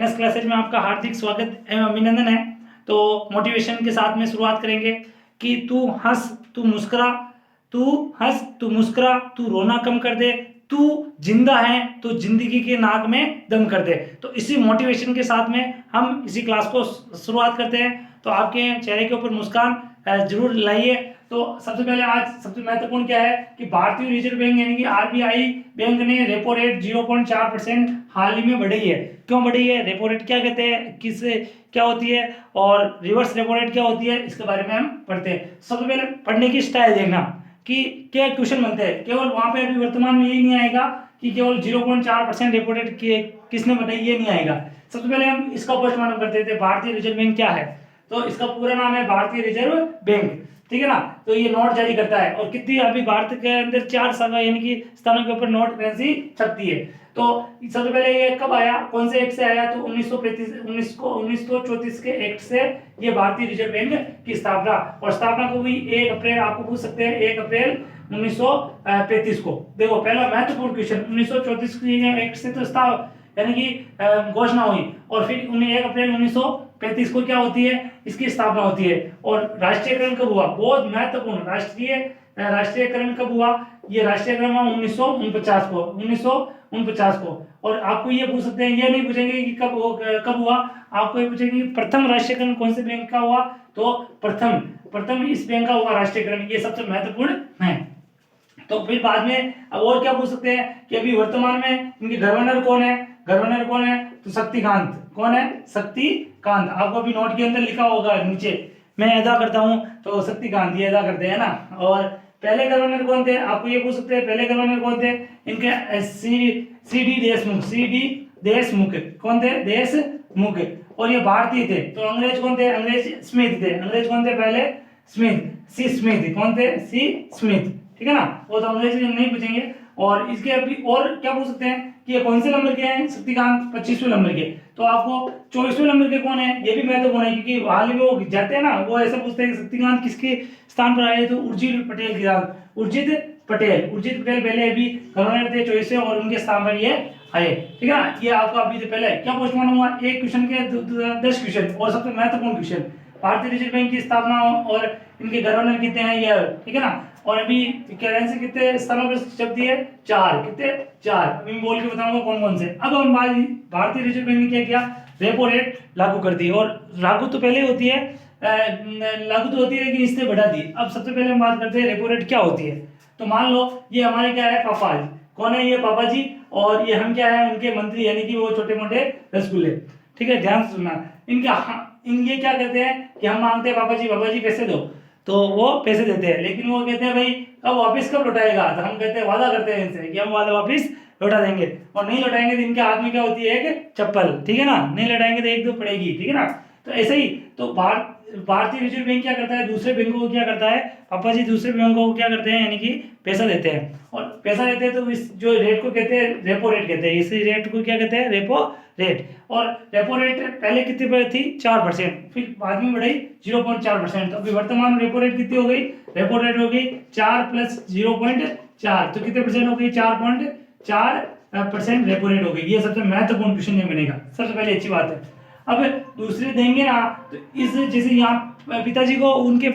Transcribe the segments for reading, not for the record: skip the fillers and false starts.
NS classes में आपका हार्दिक स्वागत एवं अभिनंदन है। तो मोटिवेशन के साथ में शुरुआत करेंगे कि तू हंस, तू मुस्कुरा, तू हंस, तू मुस्कुरा, तू रोना कम कर दे, तू जिंदा है तो जिंदगी के नाक में दम कर दे। तो इसी मोटिवेशन के साथ में हम इसी क्लास को शुरुआत करते हैं। तो आपके चेहरे के ऊपर मुस्कान जरूर लाइए। तो सबसे पहले आज सबसे महत्वपूर्ण क्या है कि भारतीय रिजर्व बैंक यानी कि आरबीआई बैंक ने रेपो रेट 0.4% हाल ही में बढ़ी है। क्यों बढ़ी है, रेपो रेट क्या कहते हैं, किस क्या होती है और रिवर्स रेपो रेट क्या होती है, इसके बारे में हम पढ़ते हैं। सबसे पहले पढ़ने की स्टाइल देखना कि क्या क्वेश्चन बनते हैं। केवल वहां पे अभी वर्तमान में यही नहीं आएगा कि केवल 0.4% रेपो रेट किसने बनाई, ये नहीं आएगा। सबसे पहले हम इसका पोस्टमार्टम करते थे, भारतीय रिजर्व बैंक क्या है। तो इसका पूरा नाम है भारतीय रिजर्व बैंक, ठीक है ना। तो ये नोट जारी करता है और कितनी अभी भारत के अंदर 4 शाखा यानी कि स्थानों के ऊपर नोट करेंसी छपती है। तो सबसे पहले ये कब आया, कौन से एक्ट से आया, तो 1934 के एक्ट से ये भारतीय रिजर्व बैंक की स्थापना, और स्थापना को भी 1 अप्रैल, आपको पूछ सकते हैं 1 अप्रैल 1935 को। देखो पहला महत्वपूर्ण क्वेश्चन, 1934 के एक्ट से तो यानी कि घोषणा हुई, और फिर 1 अप्रैल 1935 को क्या होती है, इसकी स्थापना होती है। और राष्ट्रीयकरण कब हुआ, बहुत महत्वपूर्ण, राष्ट्रीयकरण कब हुआ, ये राष्ट्रीयकरण हुआ 1949 को, 1949 को। और आपको ये पूछ सकते हैं, ये नहीं पूछेंगे कि कब हुआ, आपको ये पूछेंगे प्रथम राष्ट्रीयकरण कौन से बैंक का हुआ, तो प्रथम इस बैंक का हुआ राष्ट्रीयकरण, ये सबसे महत्वपूर्ण है। तो फिर बाद में और क्या पूछ सकते हैं कि अभी वर्तमान में इनके गवर्नर कौन है, तो शक्तिकांत। कौन है, शक्तिकांत। आपको अभी नोट के अंदर लिखा होगा नीचे, मैं अदा करता हूं तो शक्तिकांत ये अदा करते हैं ना। और पहले गवर्नर कौन थे, आपको ये पूछ सकते हैं पहले गवर्नर कौन थे, इनके सी डी देशमुख कौन थे, देशमुख। और ये भारतीय थे, तो अंग्रेज कौन थे, अंग्रेज स्मिथ थे। अंग्रेज कौन थे पहले, सी स्मिथ। कौन थे, सी स्मिथ, ठीक है ना। वो तो अंग्रेजी नहीं पूछेंगे। और इसके अभी और क्या पूछ सकते हैं कि ये कौन से नंबर के हैं, शक्तिकांत 25वें नंबर के। तो आपको 24वें नंबर के कौन है, ये भी महत्वपूर्ण है, क्योंकि हाल ही में वो जाते हैं ना, वो ऐसा पूछते हैं कि शक्तिकांत किसके स्थान पर आए, तो उर्जित पटेल की साथ, उर्जित पटेल पहले अभी गवर्नर थे 24वें, और उनके स्थान पर ये आए, ठीक है ना। ये आपका अभी पहले क्या पोस्टमार्टम हुआ, एक क्वेश्चन के 10 क्वेश्चन। और सबसे महत्वपूर्ण क्वेश्चन, भारतीय रिजर्व बैंक की स्थापना और इनके गवर्नर कितने हैं ये, ठीक है ना। और अभी करेंसी कितने स्थानों पर छपती है, 4, कितने 4, अभी मैं बोल के बताऊंगा कौन कौन से। अब हम भारतीय रिजर्व बैंक ने क्या किया, रेपो रेट लागू कर दी। और लागू तो पहले होती है, लागू तो होती है लेकिन इसने बढ़ा दी। अब सबसे पहले हम बात करते हैं रेपो रेट क्या होती है। तो मान लो ये हमारे क्या है, पापा जी। कौन है ये, पापा जी। और ये हम क्या है, उनके मंत्री, यानी कि वो छोटे मोटे रसगुल्ले, ठीक है, ध्यान से सुनना। ये क्या कहते हैं कि हम मांगते हैं पापा जी पैसे दो, तो वो पैसे देते हैं, लेकिन वो कहते हैं भाई अब वापस कब लौटाएगा, तो हम कहते हैं, वादा करते हैं इनसे कि हम वादा वापस लौटा देंगे। और नहीं लौटाएंगे तो इनके हाथ में क्या होती है, एक चप्पल, ठीक है ना। नहीं लौटाएंगे तो 1-2 पड़ेगी, ठीक है ना। तो ऐसे ही तो भारतीय रिजर्व बैंक क्या करता है, दूसरे बैंकों को क्या करता है, पापा जी दूसरे बैंकों को क्या करते हैं, यानी कि पैसा देते हैं। और पैसा देते हैं तो इस जो रेट को कहते हैं रेपो रेट कहते हैं, इस रेट को क्या कहते हैं, रेपो रेट। और रेपो रेट पहले कितने पर थी, 4%, फिर बाद में बढ़ी 0.4%। तो अभी वर्तमान रेपो रेट कितनी हो गई, रेपो रेट हो गई 4 + 0.4, तो कितने परसेंट हो गई, 4.4% रेपो रेट हो गई। ये सबसे महत्वपूर्ण क्वेश्चन ये बनेगा, सबसे पहले अच्छी बात है। अब दूसरे देंगे ना, तो इस जैसे यहाँ पिताजी को उनके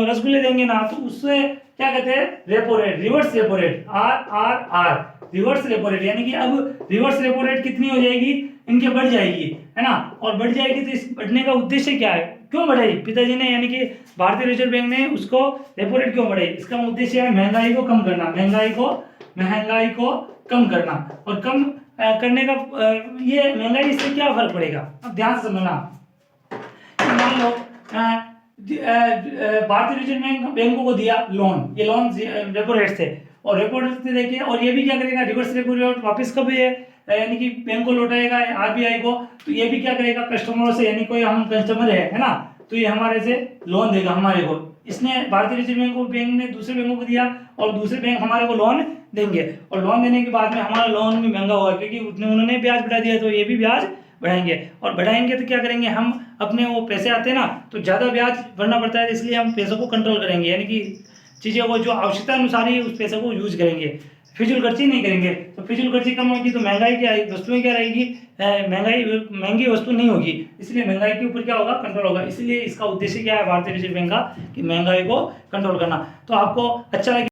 रसगुल्ले देंगे ना, तो उससे क्या कहते हैं, repo rate, reverse repo rate, RRR, reverse repo rate. यानी कि अब रिवर्स रेपो रेट कितनी हो जाएगी, इनके बढ़ जाएगी, है ना। और बढ़ जाएगी तो इस बढ़ने का उद्देश्य क्या है, क्यों बढ़ाई पिताजी ने, यानी कि भारतीय रिजर्व बैंक ने उसको रेपो रेट क्यों बढ़ाई, इसका उद्देश्य है महंगाई को कम करना, महंगाई को कम करना। और कम करने का ये महंगाई से क्या फर्क पड़ेगा, अब ध्यान से समझना। मान लो भारतीय रिजर्व बैंक बैंकों को दिया लोन, ये लोन रेपो रेट से, और रेपो रेट से देखिए, और ये भी क्या करेगा, रिवर्स रेपो रेट वापस कब है, यानी कि बैंक को लौटाएगा आरबीआई को। तो ये भी क्या करेगा, कस्टमरों से, यानी कोई हम कस्टमर है ना, तो ये हमारे से लोन देगा हमारे को। इसने भारतीय रिजर्व बैंक ने दूसरे बैंकों को दिया, और दूसरे बैंक हमारे को लोन देंगे। और लोन देने के बाद में हमारा लोन भी महंगा होगा, क्योंकि उन्होंने ब्याज बढ़ा दिया, तो ये भी ब्याज बढ़ाएंगे। और बढ़ाएंगे तो क्या करेंगे, हम अपने वो पैसे आते हैं ना, तो ज़्यादा ब्याज भरना पड़ता है, इसलिए हम पैसों को कंट्रोल करेंगे, यानी कि चीज़ों को जो आवश्यकता अनुसार ही उस पैसे को यूज करेंगे, फिजूल खर्ची नहीं करेंगे तो फिजूल खर्ची कम होगी तो महंगाई क्या आएगी, वस्तुएं क्या रहेगी, महंगी वस्तु नहीं होगी, इसलिए महंगाई के ऊपर क्या होगा, कंट्रोल होगा। इसलिए इसका उद्देश्य क्या है भारतीय रिजर्व बैंक का, कि महंगाई को कंट्रोल करना। तो आपको अच्छा लगे